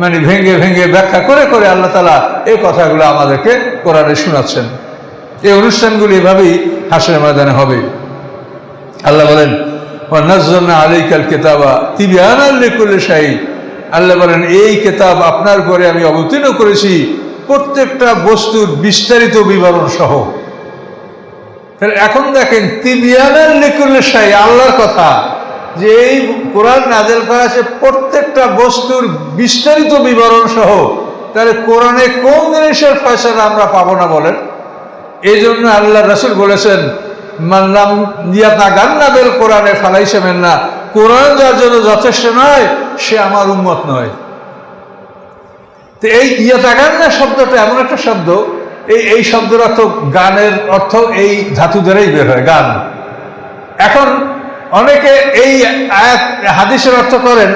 মানে ভেঙে ভেঙে ব্যাখ্যা করে করে আল্লাহ তাআলা এই কথাগুলো আমাদেরকে কোরআনে শোনাচ্ছেন। এই অনুষ্ঠানগুলি এভাবেই হাসরের ময়দানে হবে। আল্লাহ বলেন ওয়া নাজ্জালনা আলাইকাল কিতাবা তিবয়ানাল লিকুল্লি শাই। আল্লাহ বলেন এই কিতাব আপনার উপরে আমি অবতীর্ণ করেছি প্রত্যেকটা বস্তুর বিস্তারিত বিবরণ সহ। এখন দেখেন তিবয়ানাল লিকুল্লি শাই, আল্লাহর কথা যে এই কোরআন নাযিল করা আছে প্রত্যেকটা বস্তুর বিস্তারিত বিবরণ সহ। তাহলে কোরআনে কোন জিনিসের ফয়সালা আমরা পাবো না বলেন? এই জন্য আল্লাহ রাসূল বলেছেন মান লাম ইয়াতাগান্না বিল কোরআনে ফালাইসা মিন্না, কোরআন যার জন্য যথেষ্ট নয় সে আমার উম্মত নয়। তো এই ইয়াতাগান্না শব্দটা এমন একটা শব্দ, এই শব্দের অর্থ গানের অর্থ এই ধাতু দ্বারাই বের হয়, গান। এখন অনেকে এই আয়াত হাদিসের অর্থ করেন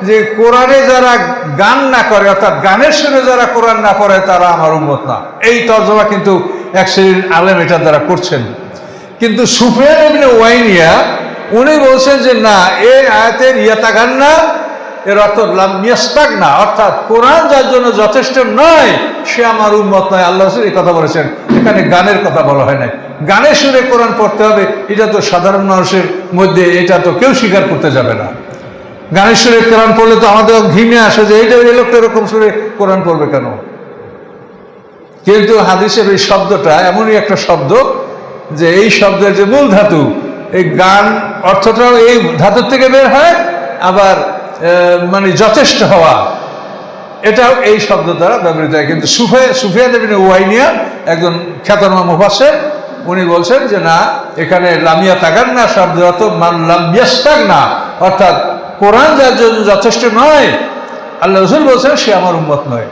যে কোরআনে যারা গান না করে, অর্থাৎ গানের সুরে যারা কোরআন না পড়ে তারা আমার উম্মত না। এই তর্জমা কিন্তু এক শ্রেণীর আলেম এটার দ্বারা করছেন। কিন্তু সুফিয়ান ইবনে উয়াইনিয়া উনি বলছেন যে না, এই আয়াতের ইয়াতাগান্না এর অর্থ লাম ইয়াস্তাগনা, অর্থাৎ কোরআন যার জন্য যথেষ্ট নয় সে আমার উম্মত নয়। আল্লাহ রাসূল এই কথা বলেছেন, এখানে গানের কথা বলা হয় নাই। গানের সুরে কোরআন পড়তে হবে এটা তো সাধারণ মানুষের মধ্যে, এটা তো কেউ স্বীকার করতে যাবে না। গানের সুরে কোরআন পড়লে তো আমাদের ঘৃণা আসে যে এইটা এই লোকটা এরকম সুরে কোরআন পড়বে কেন। কিন্তু হাদিসের এই শব্দটা এমনই একটা শব্দ যে এই শব্দের যে মূল ধাতু, এই গান অর্থটাও এই ধাতুর থেকে বের হয়, আবার মানে যথেষ্ট হওয়া এটাও এই শব্দ দ্বারা ব্যবহৃত হয়। কিন্তু সুফিয়ান ইবনে উয়াইনিয়া একজন খ্যাতনামা মুফাসসির, উনি বলছেন যে না, এখানে লাম ইয়াতাগান্না শব্দের অর্থ মান লাম ইয়াস্তাগনা, অর্থাৎ কোরআন যার জন্য যথেষ্ট নয় আল্লাহ রাসূল বলছেন সে আমার উম্মত নয়।